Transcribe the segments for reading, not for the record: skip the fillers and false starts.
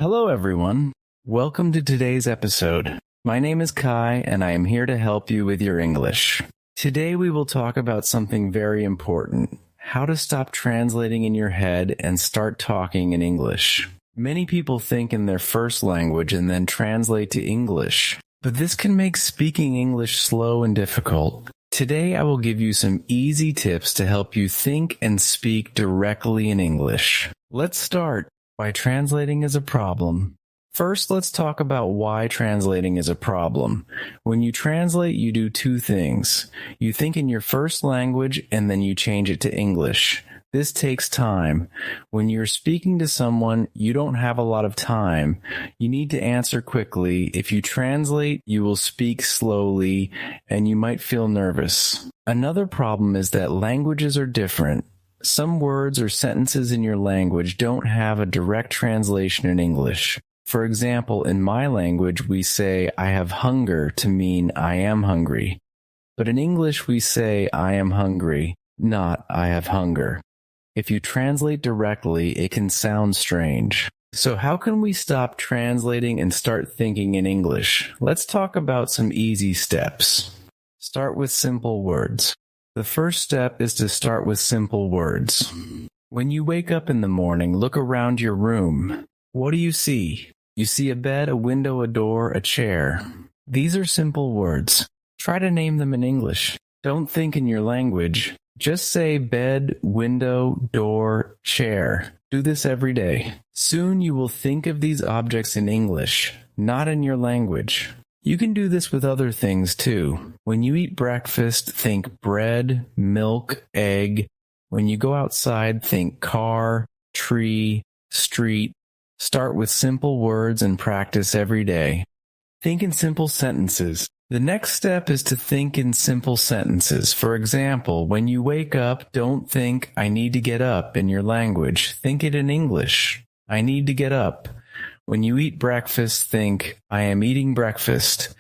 Hello, everyone. Welcome to today's episode. My name is Kai, and I am here to help you with your English. Today, we will talk about something very important: how to stop translating in your head and start talking in English. Many people think in their first language and then translate to English, but this can make speaking English slow and difficult. Today, I will give you some easy tips to help you think and speak directly in English. Let's start. Why translating is a problem. First, let's talk about why translating is a problem. When you translate, you do two things. You think in your first language and then you change it to English. This takes time. When you're speaking to someone, you don't have a lot of time. You need to answer quickly. If you translate, you will speak slowly and you might feel nervous. Another problem is that languages are different. Some words or sentences in your language don't have a direct translation in English. For example, in my language, we say, I have hunger to mean I am hungry. But in English, we say, I am hungry, not I have hunger. If you translate directly, it can sound strange. So how can we stop translating and start thinking in English? Let's talk about some easy steps. Start with simple words. The first step is to start with simple words. When you wake up in the morning, look around your room. What do you see? You see a bed, a window, a door, a chair. These are simple words. Try to name them in English. Don't think in your language. Just say bed, window, door, chair. Do this every day. Soon you will think of these objects in English, not in your language. You can do this with other things too. When you eat breakfast, think bread, milk, egg. When you go outside, think car, tree, street. Start with simple words and practice every day. Think in simple sentences. The next step is to think in simple sentences. For example, when you wake up, don't think, I need to get up in your language. Think it in English. I need to get up. When you eat breakfast, think, I am eating breakfast.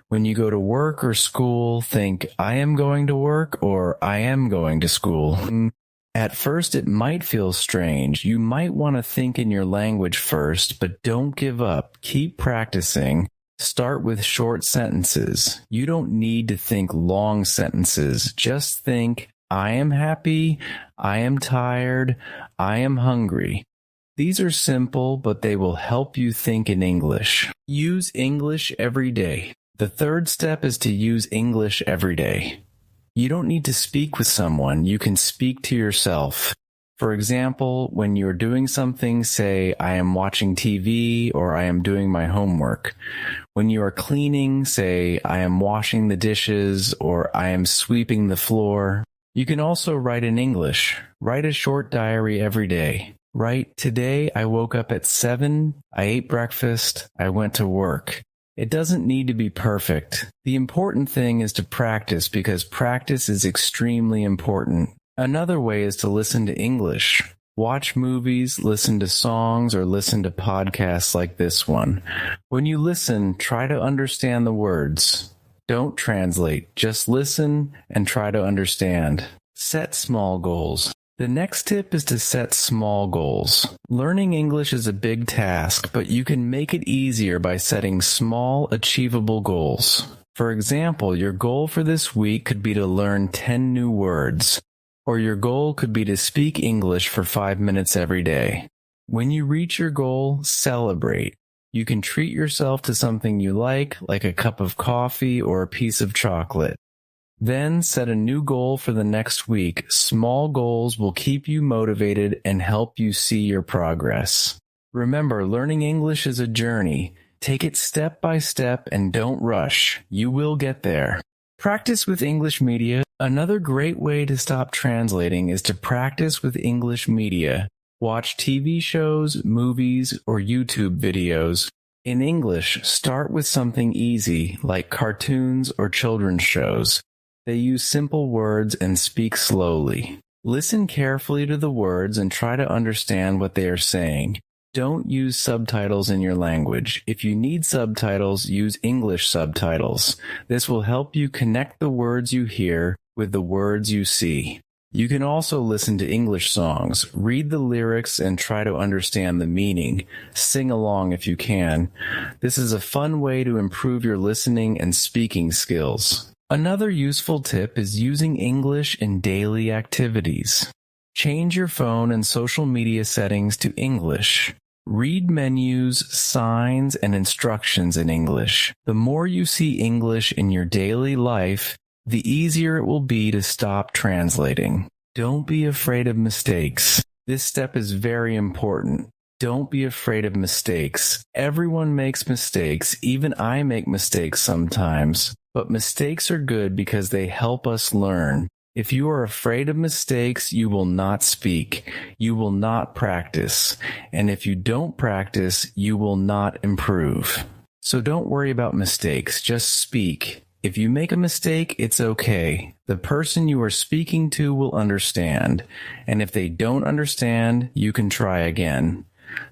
When you go to work or school, think, I am going to work or I am going to school. At first, it might feel strange. You might want to think in your language first, but don't give up. Keep practicing. Start with short sentences. You don't need to think long sentences. Just think, I am happy, I am tired, I am hungry. These are simple, but they will help you think in English. Use English every day. The third step is to use English every day. You don't need to speak with someone. You can speak to yourself. For example, when you're doing something, say, I am watching TV or I am doing my homework. When you are cleaning, say, I am washing the dishes or I am sweeping the floor. You can also write in English. Write a short diary every day. Write, today I woke up at 7, I ate breakfast, I went to work. It doesn't need to be perfect. The important thing is to practice because practice is extremely important. Another way is to listen to English. Watch movies, listen to songs, or listen to podcasts like this one. When you listen, try to understand the words. Don't translate, just listen and try to understand. Set small goals. The next tip is to set small goals. Learning English is a big task, but you can make it easier by setting small, achievable goals. For example, your goal for this week could be to learn 10 new words. Or your goal could be to speak English for 5 minutes every day. When you reach your goal, celebrate. You can treat yourself to something you like a cup of coffee or a piece of chocolate. Then set a new goal for the next week. Small goals will keep you motivated and help you see your progress. Remember, learning English is a journey. Take it step by step and don't rush. You will get there. Practice with English media. Another great way to stop translating is to practice with English media. Watch TV shows, movies, or YouTube videos. In English, start with something easy, like cartoons or children's shows. They use simple words and speak slowly. Listen carefully to the words and try to understand what they are saying. Don't use subtitles in your language. If you need subtitles, use English subtitles. This will help you connect the words you hear with the words you see. You can also listen to English songs, read the lyrics, and try to understand the meaning. Sing along if you can. This is a fun way to improve your listening and speaking skills. Another useful tip is using English in daily activities. Change your phone and social media settings to English. Read menus, signs, and instructions in English. The more you see English in your daily life, the easier it will be to stop translating. Don't be afraid of mistakes. This step is very important. Don't be afraid of mistakes. Everyone makes mistakes. Even I make mistakes sometimes. But mistakes are good because they help us learn. If you are afraid of mistakes, you will not speak. You will not practice. And if you don't practice, you will not improve. So don't worry about mistakes. Just speak. If you make a mistake, it's okay. The person you are speaking to will understand. And if they don't understand, you can try again.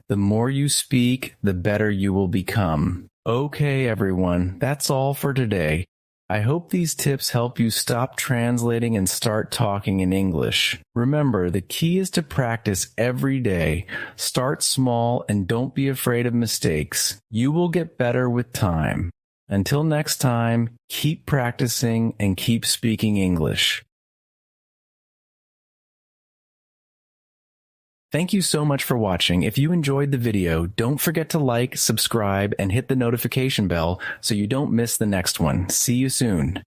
The more you speak, the better you will become. Okay, everyone, that's all for today. I hope these tips help you stop translating and start talking in English. Remember, the key is to practice every day. Start small and don't be afraid of mistakes. You will get better with time. Until next time, keep practicing and keep speaking English. Thank you so much for watching. If you enjoyed the video, don't forget to like, subscribe, and hit the notification bell so you don't miss the next one. See you soon.